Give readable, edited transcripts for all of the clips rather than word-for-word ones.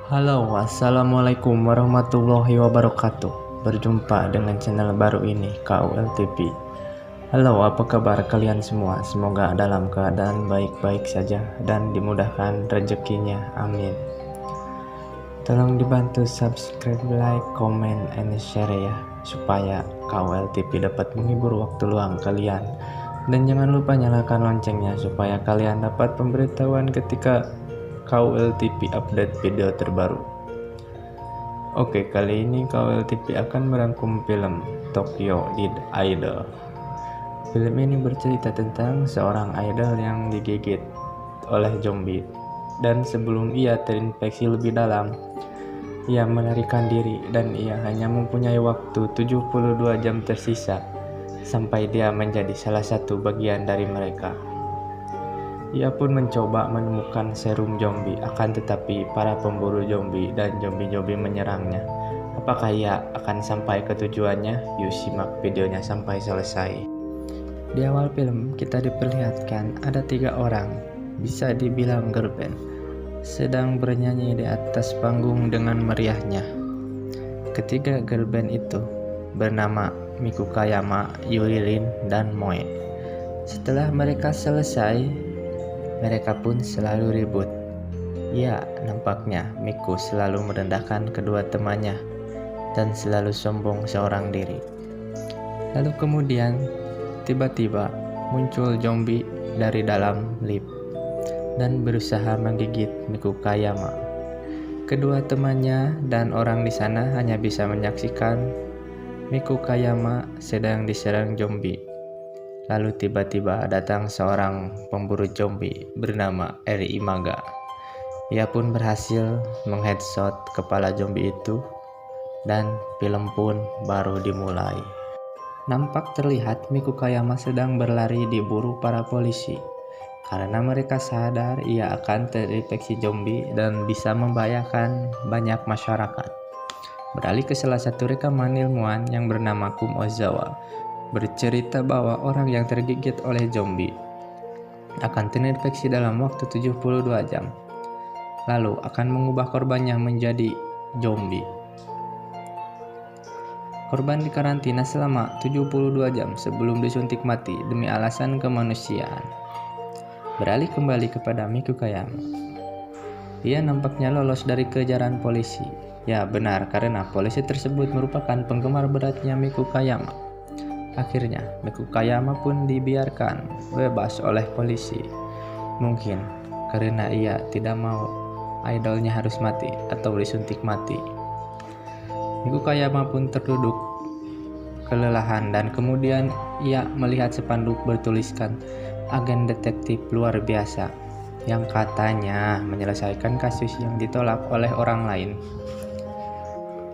Halo, assalamualaikum warahmatullahi wabarakatuh. Berjumpa dengan channel baru ini, KULTV. Halo, apa kabar kalian semua? Semoga dalam keadaan baik-baik saja dan dimudahkan rezekinya. Amin. Tolong dibantu subscribe, like, comment, and share ya, supaya KULTV dapat menghibur waktu luang kalian. Dan jangan lupa nyalakan loncengnya supaya kalian dapat pemberitahuan ketika KULTV update video terbaru. Oke, kali ini KULTV akan merangkum film Tokyo Idol. Film ini bercerita tentang seorang idol yang digigit oleh zombie, dan sebelum ia terinfeksi lebih dalam, ia melarikan diri dan ia hanya mempunyai waktu 72 jam tersisa sampai dia menjadi salah satu bagian dari mereka. Ia pun mencoba menemukan serum zombie, akan tetapi para pemburu zombie dan zombie-zombie menyerangnya. Apakah ia akan sampai ke tujuannya? Yuk simak videonya sampai selesai. Di awal film kita diperlihatkan ada 3 orang, bisa dibilang girl band, sedang bernyanyi di atas panggung dengan meriahnya. Ketiga girl band itu bernama Miku Kayama, Yurilin, dan Moe. Setelah mereka selesai, mereka pun selalu ribut. Ya, nampaknya Miku selalu merendahkan kedua temannya dan selalu sombong seorang diri. Lalu kemudian tiba-tiba muncul zombie dari dalam lift dan berusaha menggigit Miku Kayama. Kedua temannya dan orang di sana hanya bisa menyaksikan Miku Kayama sedang diserang zombie. Lalu tiba-tiba datang seorang pemburu zombie bernama Eri Imaga. Ia pun berhasil mengheadshot kepala zombie itu dan film pun baru dimulai. Nampak terlihat Miku Kayama sedang berlari diburu para polisi karena mereka sadar ia akan terinfeksi zombie dan bisa membahayakan banyak masyarakat. Beralih ke salah satu rekaman ilmuwan yang bernama Kum Ozawa, bercerita bahwa orang yang tergigit oleh zombie akan terinfeksi dalam waktu 72 jam, lalu akan mengubah korbannya menjadi zombie. Korban dikarantina selama 72 jam sebelum disuntik mati demi alasan kemanusiaan. Beralih kembali kepada Miku Kayama. Ia nampaknya lolos dari kejaran polisi. Ya benar, karena polisi tersebut merupakan penggemar beratnya Miku Kayama. Akhirnya, Miku Kayama pun dibiarkan bebas oleh polisi. Mungkin karena ia tidak mau idolnya harus mati atau disuntik mati. Miku Kayama pun terduduk kelelahan dan kemudian ia melihat spanduk bertuliskan agen detektif luar biasa yang katanya menyelesaikan kasus yang ditolak oleh orang lain.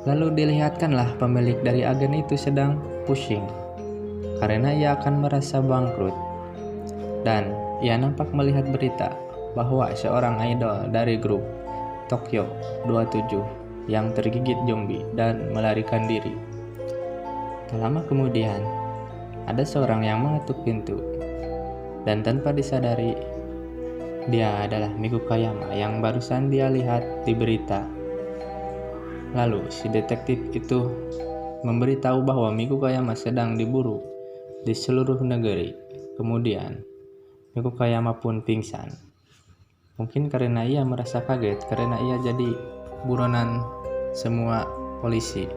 Lalu dilihatkanlah pemilik dari agen itu sedang pusing karena ia akan merasa bangkrut, dan ia nampak melihat berita bahwa seorang idol dari grup Tokyo 27 yang tergigit zombie dan melarikan diri. Tak lama kemudian ada seorang yang mengetuk pintu, dan tanpa disadari dia adalah Miku Kayama yang barusan dia lihat di berita. Lalu si detektif itu memberitahu bahwa Miku Kayama sedang diburu di seluruh negeri. Kemudian Miku Kayama pun pingsan. Mungkin karena ia merasa kaget karena ia jadi buronan semua polisi.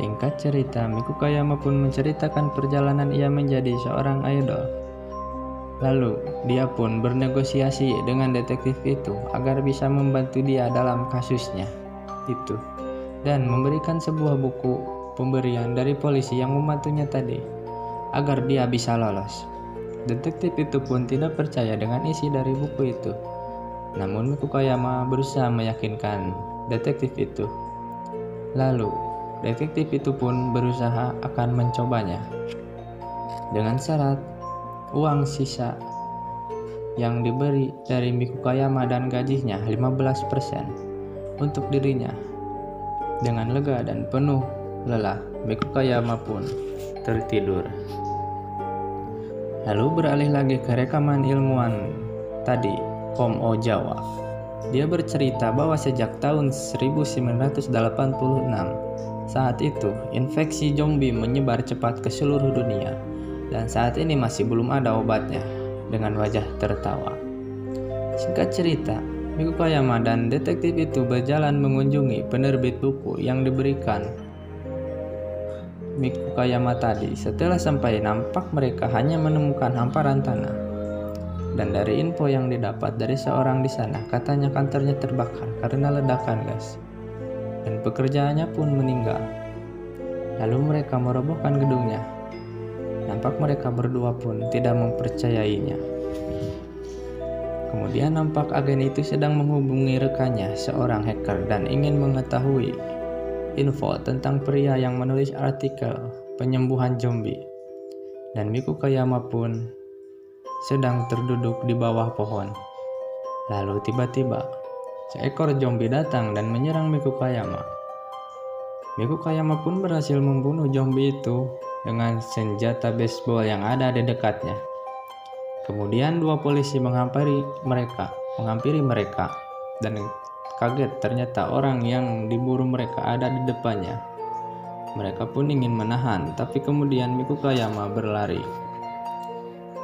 Singkat cerita, Miku Kayama pun menceritakan perjalanan ia menjadi seorang idol. Lalu dia pun bernegosiasi dengan detektif itu agar bisa membantu dia dalam kasusnya itu dan memberikan sebuah buku pemberian dari polisi yang membantunya tadi agar dia bisa lolos. Detektif itu pun tidak percaya dengan isi dari buku itu. Namun Miku Kayama berusaha meyakinkan detektif itu. Lalu detektif itu pun berusaha akan mencobanya dengan syarat uang sisa yang diberi dari Miku Kayama dan gajinya 15% untuk dirinya. Dengan lega dan penuh lelah, Miku Kayama pun tertidur. Lalu beralih lagi ke rekaman ilmuwan tadi, Kom Ozawa. Dia bercerita bahwa sejak tahun 1986, saat itu infeksi zombie menyebar cepat ke seluruh dunia, dan saat ini masih belum ada obatnya. Dengan wajah tertawa. Singkat cerita, Mikukayama dan detektif itu berjalan mengunjungi penerbit buku yang diberikan Mikukayama tadi. Setelah sampai, nampak mereka hanya menemukan hamparan tanah. Dan dari info yang didapat dari seorang di sana, katanya kantornya terbakar karena ledakan gas. Dan pekerjaannya pun meninggal. Lalu mereka merobohkan gedungnya. Nampak mereka berdua pun tidak mempercayainya. Kemudian nampak agen itu sedang menghubungi rekannya, seorang hacker, dan ingin mengetahui info tentang pria yang menulis artikel penyembuhan zombie. Dan Mikukayama pun sedang terduduk di bawah pohon. Lalu tiba-tiba seekor zombie datang dan menyerang Mikukayama. Mikukayama pun berhasil membunuh zombie itu dengan senjata baseball yang ada di dekatnya. Kemudian dua polisi menghampiri mereka dan kaget ternyata orang yang diburu mereka ada di depannya. Mereka pun ingin menahan, tapi kemudian Mikukayama berlari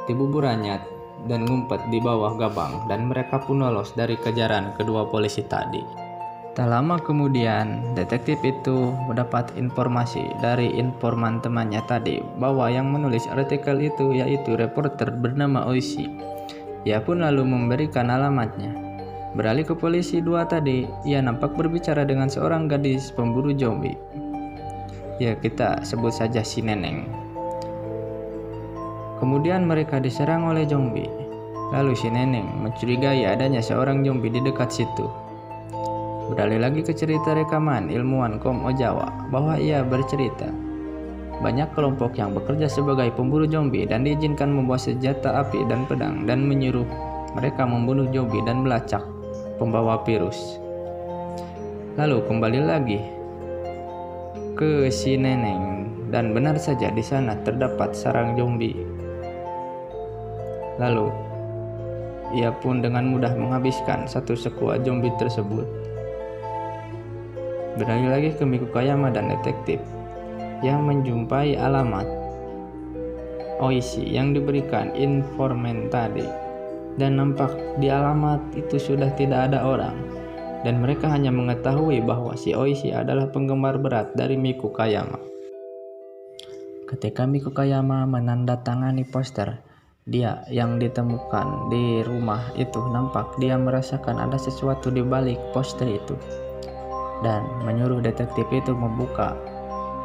di buburannya dan ngumpet di bawah gabang, dan mereka pun lolos dari kejaran kedua polisi tadi. Tak lama kemudian, detektif itu mendapat informasi dari informan temannya tadi bahwa yang menulis artikel itu yaitu reporter bernama Oishi. Ia pun lalu memberikan alamatnya. Beralih ke polisi dua tadi, ia nampak berbicara dengan seorang gadis pemburu zombie. Ya, kita sebut saja si Neneng. Kemudian mereka diserang oleh zombie. Lalu si Neneng mencurigai adanya seorang zombie di dekat situ. Beralih lagi ke cerita rekaman ilmuwan Kom Ojawa bahwa ia bercerita banyak kelompok yang bekerja sebagai pemburu zombie dan diizinkan membawa senjata api dan pedang dan menyuruh mereka membunuh zombie dan melacak pembawa virus. Lalu kembali lagi ke si Neneng, dan benar saja di sana terdapat sarang zombie. Lalu ia pun dengan mudah menghabiskan satu sekuat zombie tersebut. Beralih lagi ke Mikukayama dan detektif yang menjumpai alamat Oishi yang diberikan informan tadi, dan nampak di alamat itu sudah tidak ada orang, dan mereka hanya mengetahui bahwa si Oishi adalah penggemar berat dari Mikukayama. Ketika Mikukayama menandatangani poster dia yang ditemukan di rumah itu, nampak dia merasakan ada sesuatu di balik poster itu, dan menyuruh detektif itu membuka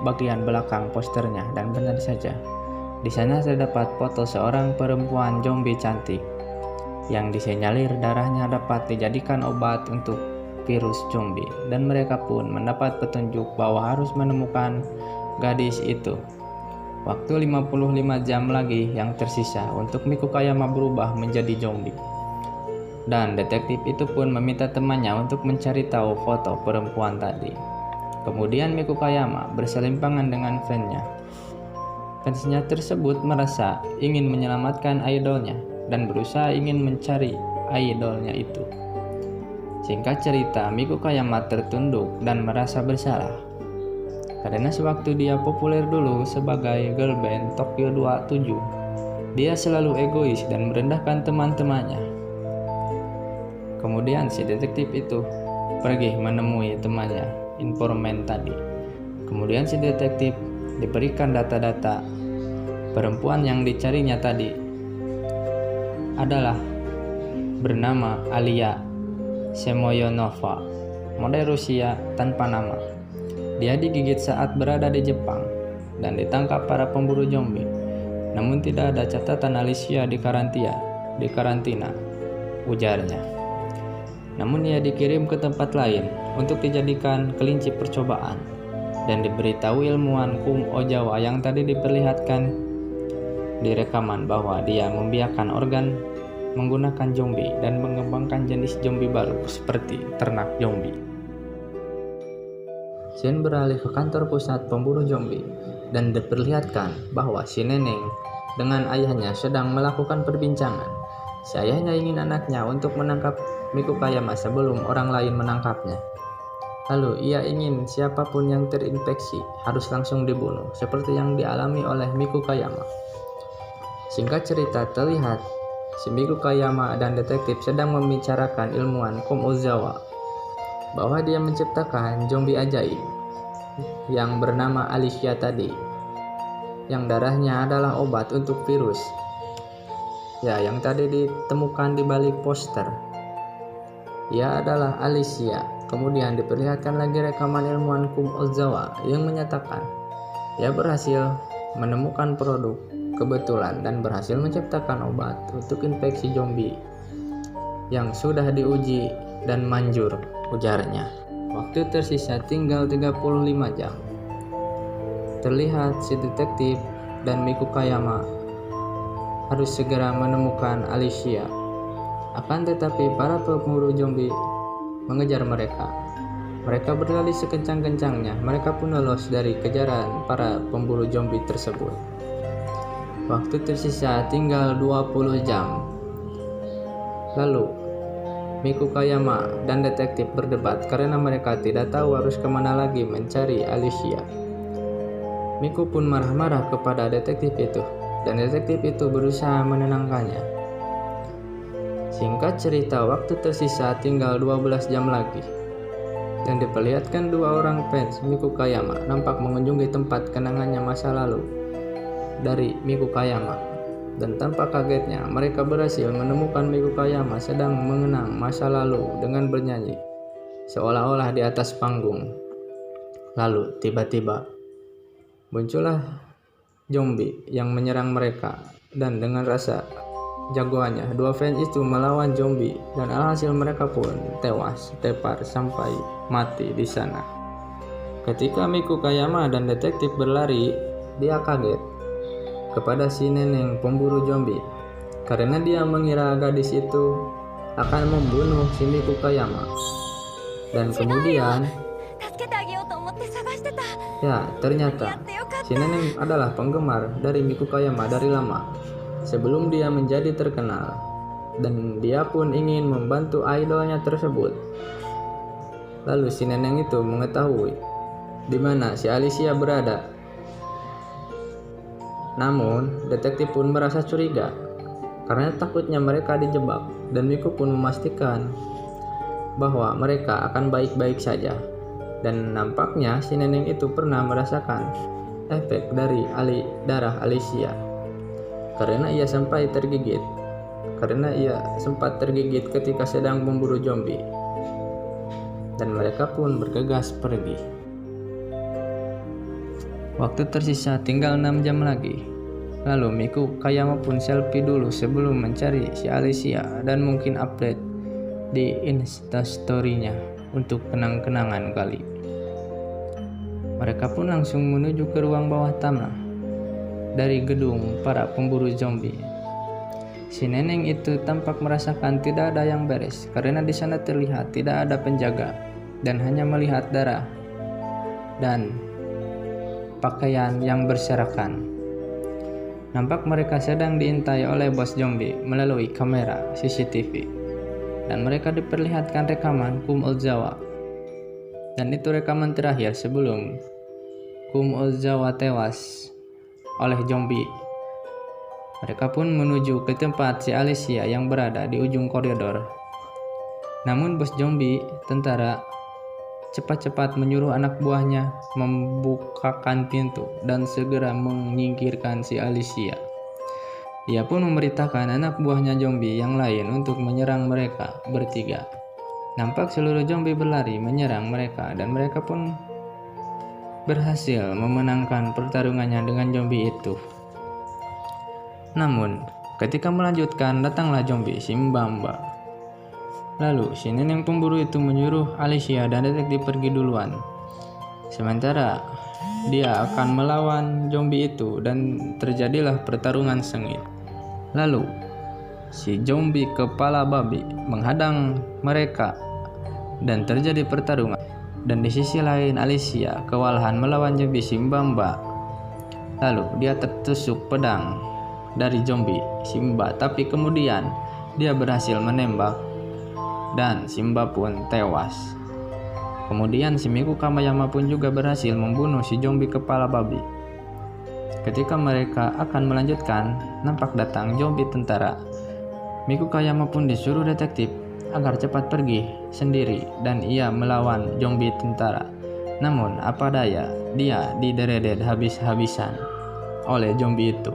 bagian belakang posternya. Dan benar saja, di sana terdapat foto seorang perempuan zombie cantik yang disinyalir darahnya dapat dijadikan obat untuk virus zombie, dan mereka pun mendapat petunjuk bahwa harus menemukan gadis itu. Waktu 55 jam lagi yang tersisa untuk Mikukayama berubah menjadi zombie. Dan detektif itu pun meminta temannya untuk mencari tahu foto perempuan tadi. Kemudian Mikukayama berselimpangan dengan fansnya. Fansnya tersebut merasa ingin menyelamatkan idolnya dan berusaha ingin mencari idolnya itu. Singkat cerita, Mikukayama tertunduk dan merasa bersalah karena sewaktu dia populer dulu sebagai girl band Tokyo 27, dia selalu egois dan merendahkan teman-temannya. Kemudian si detektif itu pergi menemui temannya, informan tadi. Kemudian si detektif diberikan data-data perempuan yang dicarinya tadi adalah bernama Alia Semoyonova, model Rusia tanpa nama. Dia digigit saat berada di Jepang dan ditangkap para pemburu zombie. Namun tidak ada catatan Alicia di karantina, ujarnya. Namun ia dikirim ke tempat lain untuk dijadikan kelinci percobaan dan diberitahu ilmuwan Kom Ojawa yang tadi diperlihatkan di rekaman bahwa dia membiarkan organ menggunakan zombie dan mengembangkan jenis zombie baru seperti ternak zombie. Scene beralih ke kantor pusat pemburu zombie dan diperlihatkan bahwa si Neneng dengan ayahnya sedang melakukan perbincangan. Si ayahnya ingin anaknya untuk menangkap Mikukayama sebelum orang lain menangkapnya. Lalu ia ingin siapapun yang terinfeksi harus langsung dibunuh, seperti yang dialami oleh Mikukayama. Singkat cerita, terlihat si Mikukayama dan detektif sedang membicarakan ilmuwan Kom Ozawa bahwa dia menciptakan zombie ajaib yang bernama Alicia tadi, yang darahnya adalah obat untuk virus. Ya, yang tadi ditemukan di balik poster. Ia adalah Alicia. Kemudian diperlihatkan lagi rekaman ilmuwan Kom Ozawa yang menyatakan ia berhasil menemukan produk kebetulan dan berhasil menciptakan obat untuk infeksi zombie yang sudah diuji dan manjur, ujarnya. Waktu tersisa tinggal 35 jam. Terlihat si detektif dan Mikukayama harus segera menemukan Alicia. Akan tetapi para pemburu zombie mengejar mereka. Mereka berlari sekencang-kencangnya. Mereka pun lolos dari kejaran para pemburu zombie tersebut. Waktu tersisa tinggal 20 jam. Lalu Mikukayama dan detektif berdebat karena mereka tidak tahu harus kemana lagi mencari Alicia. Miku pun marah-marah kepada detektif itu, dan detektif itu berusaha menenangkannya. Singkat cerita, waktu tersisa tinggal 12 jam lagi, dan diperlihatkan dua orang fans Mikukayama nampak mengunjungi tempat kenangannya masa lalu dari Mikukayama. Dan tanpa kagetnya, mereka berhasil menemukan Mikukayama sedang mengenang masa lalu dengan bernyanyi, seolah-olah di atas panggung. Lalu tiba-tiba muncullah zombie yang menyerang mereka, dan dengan rasa jagoannya, dua fans itu melawan zombie, dan alhasil mereka pun tewas tepar sampai mati di sana. Ketika Mikukayama dan detektif berlari, dia kaget kepada si neneng pemburu zombie karena dia mengira gadis itu akan membunuh si Mikukayama. Dan kemudian ternyata si neneng adalah penggemar dari Mikukayama dari lama sebelum dia menjadi terkenal, dan dia pun ingin membantu idolnya tersebut. Lalu si neneng itu mengetahui di mana si Alicia berada. Namun, detektif pun merasa curiga karena takutnya mereka dijebak, dan Miku pun memastikan bahwa mereka akan baik-baik saja. Dan nampaknya si neneng itu pernah merasakan efek dari darah Alicia karena ia sempat tergigit ketika sedang memburu zombie. Dan mereka pun bergegas pergi. Waktu tersisa tinggal 6 jam lagi. Lalu Mikukayama pun selfie dulu sebelum mencari si Alicia dan mungkin update di Instastory-nya untuk kenang-kenangan kali. Mereka pun langsung menuju ke ruang bawah tanah dari gedung para pemburu zombie. Si neneng itu tampak merasakan tidak ada yang beres karena di sana terlihat tidak ada penjaga dan hanya melihat darah dan pakaian yang berserakan. Nampak mereka sedang diintai oleh bos zombie melalui kamera CCTV, dan mereka diperlihatkan rekaman Kom Ozawa. Dan itu rekaman terakhir sebelum Kom Ozawa tewas oleh zombie. Mereka pun menuju ke tempat si Alicia yang berada di ujung koridor. Namun bos zombie tentara cepat-cepat menyuruh anak buahnya membukakan pintu dan segera menyingkirkan si Alicia. Dia pun memerintahkan anak buahnya zombie yang lain untuk menyerang mereka bertiga. Nampak seluruh zombie berlari menyerang mereka, dan mereka pun berhasil memenangkan pertarungannya dengan zombie itu. Namun, ketika melanjutkan, datanglah zombie si Mbamba. Lalu si neneng pemburu itu menyuruh Alicia dan detektif pergi duluan. Sementara dia akan melawan zombie itu, dan terjadilah pertarungan sengit. Lalu si zombie kepala babi menghadang mereka dan terjadi pertarungan. Dan di sisi lain Alicia kewalahan melawan zombie si Mbamba. Lalu dia tertusuk pedang dari zombie Simba, tapi kemudian dia berhasil menembak dan Simba pun tewas. Kemudian si Miku Kamayama pun juga berhasil membunuh si zombie kepala babi. Ketika mereka akan melanjutkan, nampak datang zombie tentara. Miku Kayama pun disuruh detektif agar cepat pergi sendiri dan ia melawan zombie tentara. Namun apa daya, dia dideredet habis-habisan oleh zombie itu.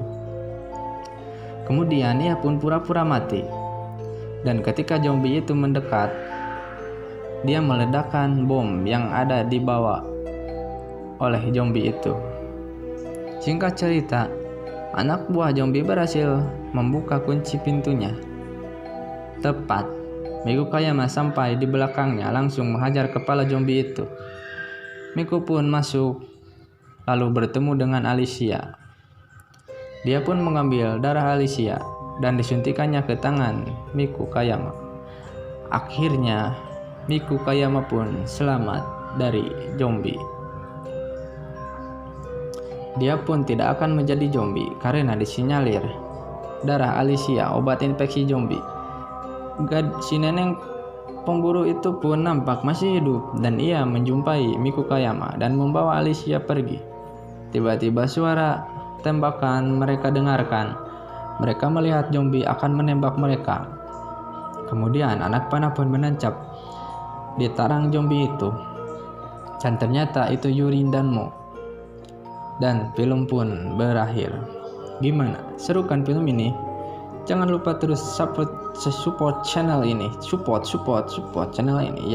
Kemudian ia pun pura-pura mati. Dan ketika zombie itu mendekat, dia meledakkan bom yang ada dibawa oleh zombie itu. Singkat cerita, anak buah zombie berhasil membuka kunci pintunya. Tepat, Miku Kayama sampai di belakangnya langsung menghajar kepala zombie itu. Miku pun masuk lalu bertemu dengan Alicia. Dia pun mengambil darah Alicia dan disuntikannya ke tangan Miku Kayama. Akhirnya Miku Kayama pun selamat dari zombie. Dia pun tidak akan menjadi zombie karena disinyalir darah Alicia obat infeksi zombie. Si nenek pemburu itu pun nampak masih hidup dan ia menjumpai Miku Kayama dan membawa Alicia pergi. Tiba-tiba suara tembakan mereka dengarkan. Mereka melihat zombie akan menembak mereka. Kemudian anak panah pun menancap di tarang zombie itu. Dan ternyata itu Yurin dan Mo. Dan film pun berakhir. Gimana? Seru kan film ini? Jangan lupa terus support channel ini. Support channel ini. Ya.